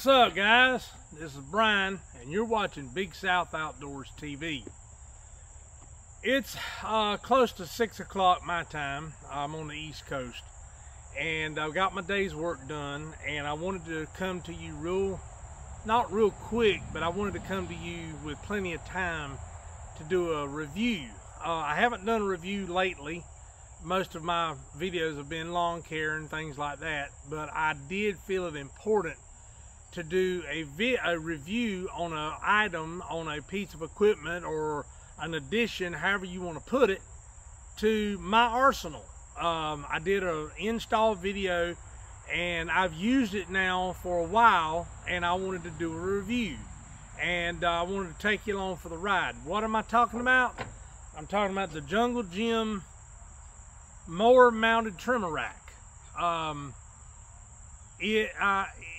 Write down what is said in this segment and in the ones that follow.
What's up, guys? This is Brian, and you're watching Big South Outdoors TV. It's close to 6 o'clock my time. I'm on the East Coast, and I've got my day's work done, and I wanted to come to you not real quick, but I wanted to come to you with plenty of time to do a review. I haven't done a review lately. Most of my videos have been lawn care and things like that, but I did feel it important to do a review on an item, on a piece of equipment or an addition, however you want to put it, to my arsenal. I did an install video and I've used it now for a while, and I wanted to do a review, and I wanted to take you along for the ride. What am I talking about? I'm talking about the Jungle Gym mower mounted trimmer rack.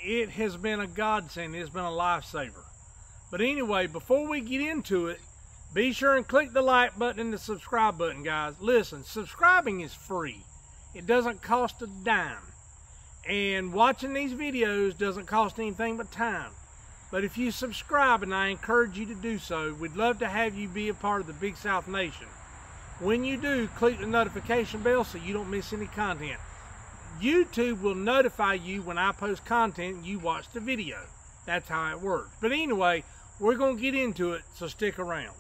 It has been a godsend. It's been a lifesaver. But anyway, before we get into it, be sure and click the like button and the subscribe button, guys. Listen, subscribing is free. It doesn't cost a dime. And watching these videos doesn't cost anything but time. But if you subscribe, and I encourage you to do so, we'd love to have you be a part of the Big South Nation. When you do, click the notification bell so you don't miss any content. YouTube will notify you when I post content and you watch the video. That's how it works. But anyway, we're going to get into it, so stick around.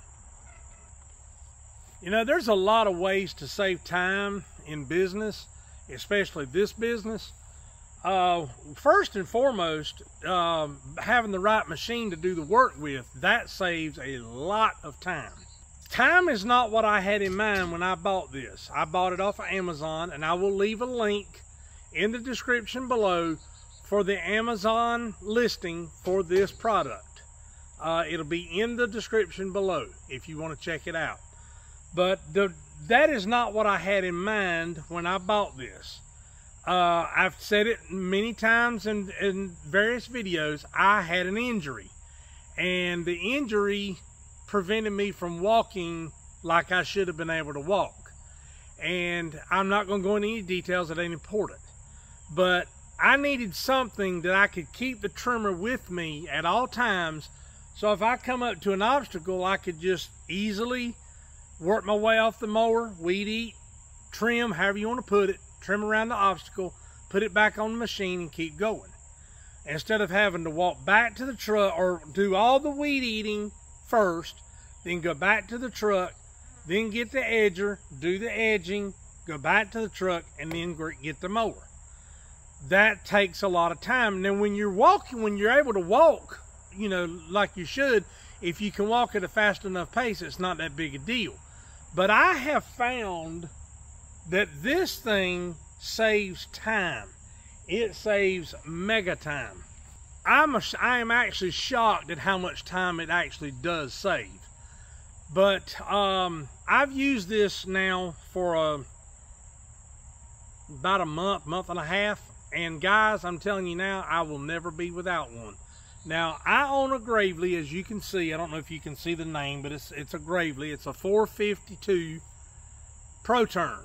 You know, there's a lot of ways to save time in business, especially this business. First and foremost, having the right machine to do the work with, that saves a lot of time. Time is not what I had in mind when I bought this. I bought it off of Amazon, and I will leave a link in the description below for the Amazon listing for this product. It'll be in the description below if you want to check it out. But that is not what I had in mind when I bought this. I've said it many times in various videos. I had an injury, and the injury prevented me from walking like I should have been able to walk. And I'm not going to go into any details, that ain't important. But I needed something that I could keep the trimmer with me at all times, so if I come up to an obstacle, I could just easily work my way off the mower, weed eat, trim, however you want to put it, trim around the obstacle, put it back on the machine, and keep going. Instead of having to walk back to the truck or do all the weed eating first, then go back to the truck, then get the edger, do the edging, go back to the truck, and then get the mower. That takes a lot of time. And then when you're walking, when you're able to walk, you know, like you should, if you can walk at a fast enough pace, it's not that big a deal. But I have found that this thing saves time. It saves mega time. I am actually shocked at how much time it actually does save. But I've used this now for about a month and a half. And guys, I'm telling you now, I will never be without one. Now, I own a Gravely, as you can see. I don't know if you can see the name, but it's a Gravely. It's a 452 Pro Turn.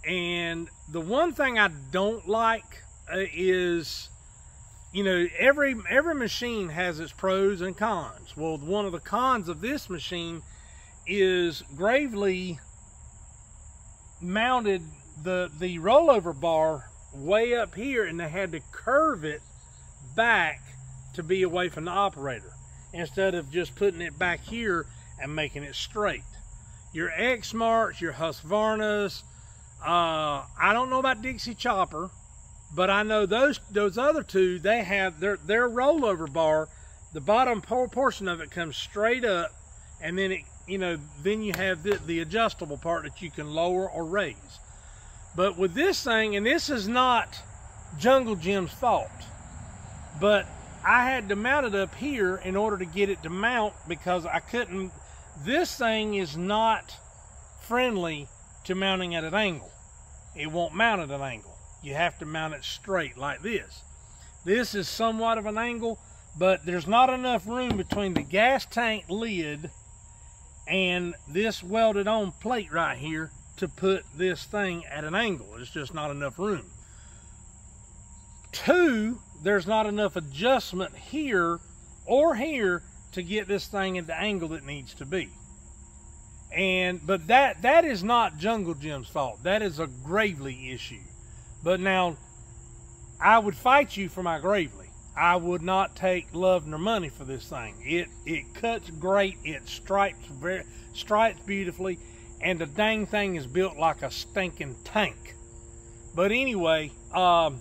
And the one thing I don't like is, you know, every machine has its pros and cons. Well, one of the cons of this machine is Gravely mounted the rollover bar way up here, and they had to curve it back to be away from the operator instead of just putting it back here and making it straight. Your X-Marks, your Husqvarnas, I don't know about Dixie Chopper, but I know those other two, they have their rollover bar, the bottom portion of it comes straight up, and then then you have the adjustable part that you can lower or raise. But with this thing, and this is not Jungle Gym's fault, but I had to mount it up here in order to get it to mount, because I couldn't. This thing is not friendly to mounting at an angle. It won't mount at an angle. You have to mount it straight like this. This is somewhat of an angle, but there's not enough room between the gas tank lid and this welded on plate right here to put this thing at an angle. There's just not enough room. 2, there's not enough adjustment here or here to get this thing at the angle it needs to be. But that is not Jungle Jim's fault. That is a Gravely issue. But now, I would fight you for my Gravely. I would not take love nor money for this thing. It cuts great. It stripes beautifully, and the dang thing is built like a stinking tank. But anyway, I'm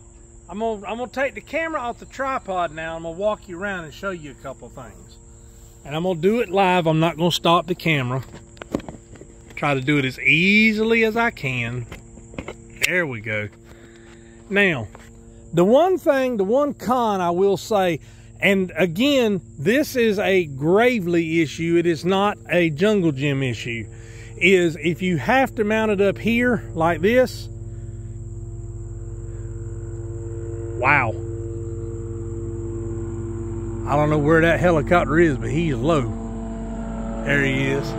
gonna take the camera off the tripod now. I'm gonna walk you around and show you a couple things. And I'm gonna do it live. I'm not gonna stop the camera. Try to do it as easily as I can. There we go. Now, the one con I will say, and again, this is a Gravely issue, it is not a Jungle Jim issue, is if you have to mount it up here like this. Wow. I don't know where that helicopter is, but he's low. There he is.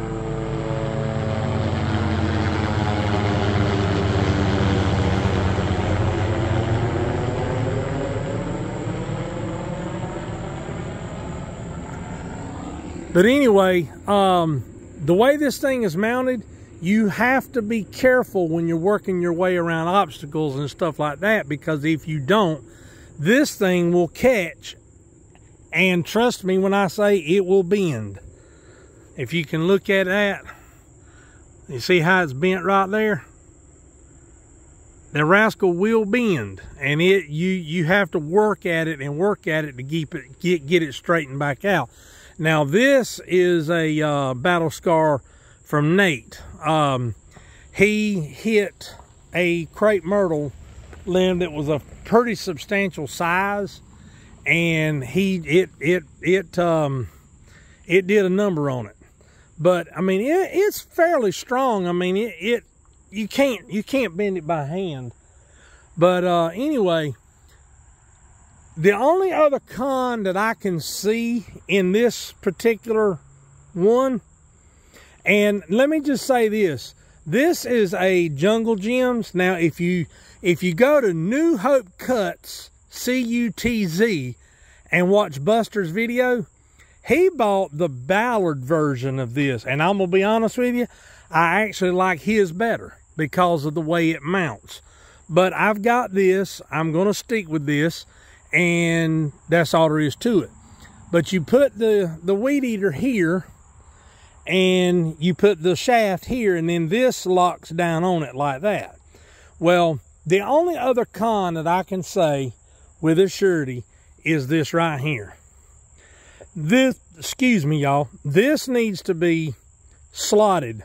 But anyway, the way this thing is mounted, you have to be careful when you're working your way around obstacles and stuff like that, because if you don't, this thing will catch, and trust me when I say it will bend. If you can look at that, you see how it's bent right there? The rascal will bend, and you have to work at it to get it straightened back out. Now this is a battle scar from Nate. He hit a crepe myrtle limb that was a pretty substantial size, and it did a number on it. But I mean, it's fairly strong. I mean, you can't bend it by hand. But anyway, the only other con that I can see in this particular one, and let me just say this is a Jungle Jim's. Now, if you go to New Hope Cuts, C-U-T-Z, and watch Buster's video, he bought the Ballard version of this, and I'm gonna be honest with you, I actually like his better because of the way it mounts. But I've got this, I'm gonna stick with this, and that's all there is to it. But you put the weed eater here, and you put the shaft here, and then this locks down on it like that. Well, the only other con that I can say with a surety is this right here. This, excuse me y'all, this needs to be slotted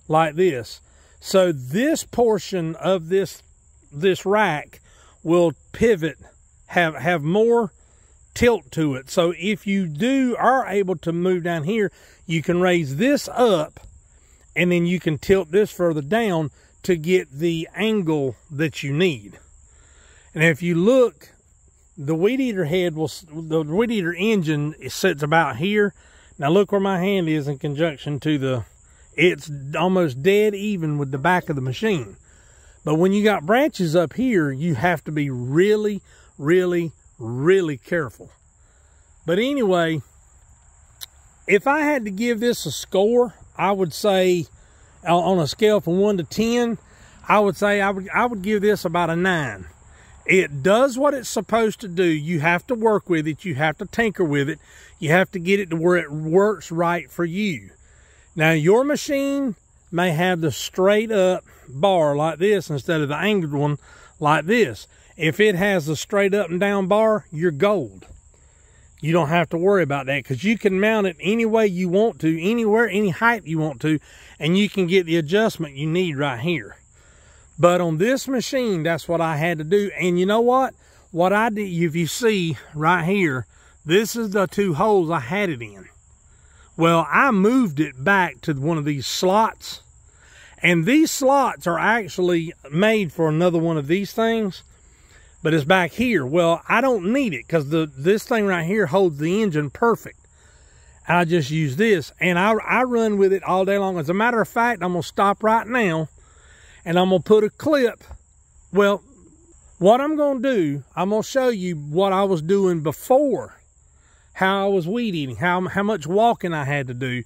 like this. So this portion of this rack will pivot, have more tilt to it. So if you are able to move down here, you can raise this up, and then you can tilt this further down to get the angle that you need. And if you look, the weed eater the weed eater engine sits about here. Now look where my hand is in conjunction to it's almost dead even with the back of the machine. But when you got branches up here, you have to be really, really, really careful. But anyway, if I had to give this a score, I would say on a scale from 1 to 10, I would say I would give this about a 9. It does what it's supposed to do. You have to work with it. You have to tinker with it. You have to get it to where it works right for you. Now, your machine may have the straight up bar like this instead of the angled one like this. If it has the straight up and down bar, you're gold. You don't have to worry about that, because you can mount it any way you want to, anywhere, any height you want to, and you can get the adjustment you need right here. But on this machine, that's what I had to do. And you know what? What I did, if you see right here, this is the 2 holes I had it in. Well, I moved it back to one of these slots. And these slots are actually made for another one of these things. But it's back here. Well, I don't need it, because this thing right here holds the engine perfect. I just use this, and I run with it all day long. As a matter of fact, I'm going to stop right now, and I'm going to put a clip. Well, what I'm going to do, I'm going to show you what I was doing before, how I was weed eating, how much walking I had to do.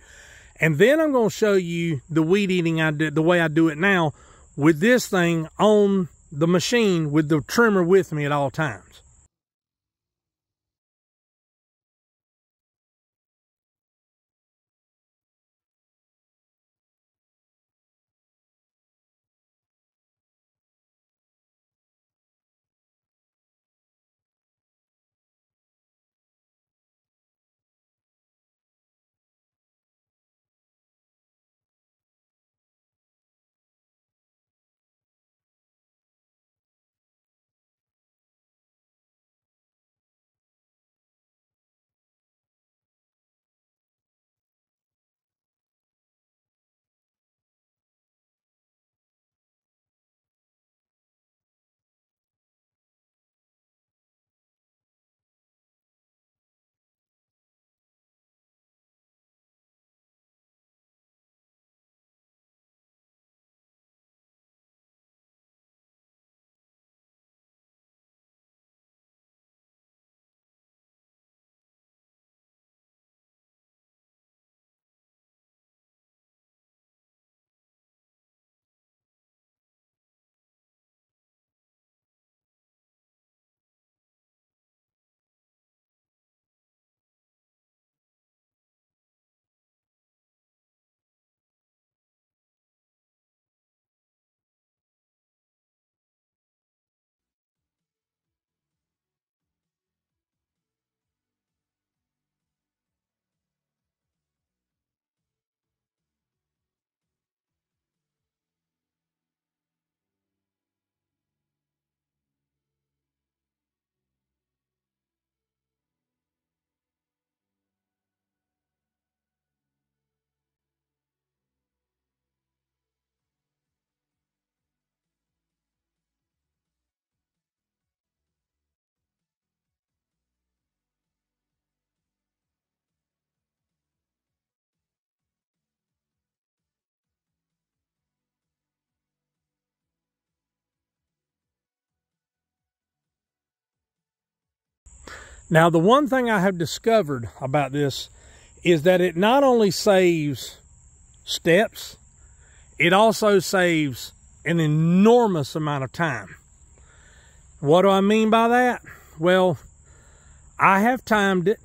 And then I'm going to show you the weed eating I did, the way I do it now with this thing on the machine with the trimmer with me at all times. Now, the one thing I have discovered about this is that it not only saves steps, it also saves an enormous amount of time. What do I mean by that? Well, I have timed it.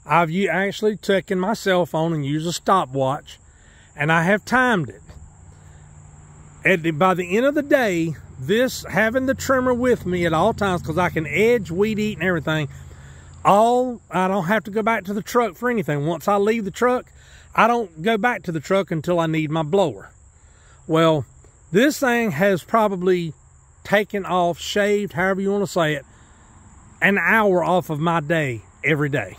I've actually taken my cell phone and used a stopwatch, and I have timed it. By the end of the day, this, having the trimmer with me at all times, because I can edge, weed eat, and everything, I don't have to go back to the truck for anything. Once I leave the truck, I don't go back to the truck until I need my blower. Well, this thing has probably taken off, shaved, however you want to say it, an hour off of my day every day.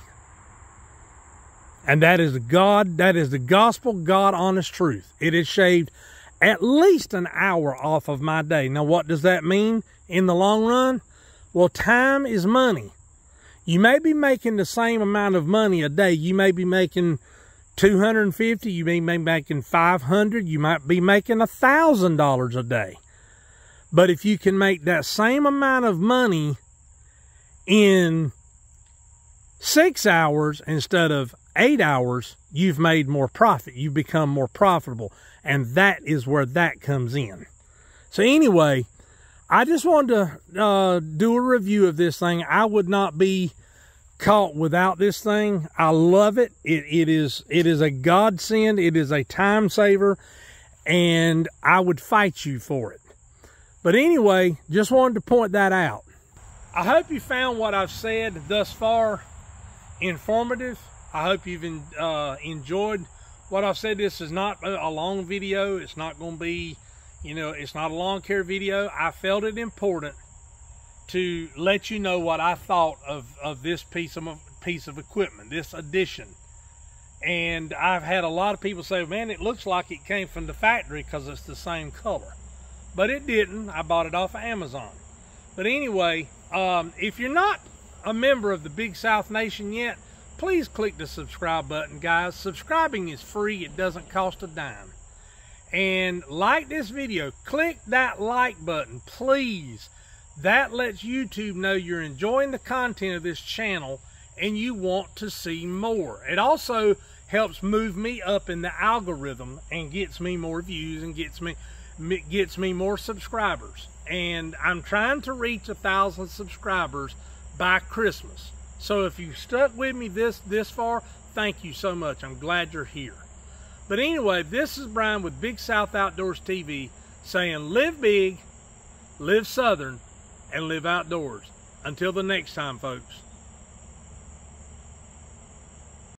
And that is the gospel, God honest truth. It has shaved at least an hour off of my day. Now, what does that mean in the long run? Well, time is money. You may be making the same amount of money a day. You may be making $250, you may be making $500, you might be making $1,000 a day. But if you can make that same amount of money in 6 hours instead of 8 hours, you've made more profit. You've become more profitable. And that is where that comes in. So anyway, I just wanted to do a review of this thing. I would not be caught without this thing. I love it. It is a godsend. It is a time saver. And I would fight you for it. But anyway, just wanted to point that out. I hope you found what I've said thus far informative. I hope you've enjoyed what I've said. This is not a long video. It's not going to be, it's not a lawn care video. I felt it important to let you know what I thought of this piece of equipment, this addition. And I've had a lot of people say, man, it looks like it came from the factory because it's the same color. But it didn't. I bought it off of Amazon. But anyway, if you're not a member of the Big South Nation yet, please click the subscribe button, guys. Subscribing is free. It doesn't cost a dime. And like this video. Click that like button, please. That lets YouTube know you're enjoying the content of this channel and you want to see more. It also helps move me up in the algorithm and gets me more views and gets me more subscribers. And I'm trying to reach 1,000 subscribers by Christmas. So if you stuck with me this far, thank you so much. I'm glad you're here. But anyway, this is Brian with Big South Outdoors TV saying live big, live southern, and live outdoors. Until the next time, folks.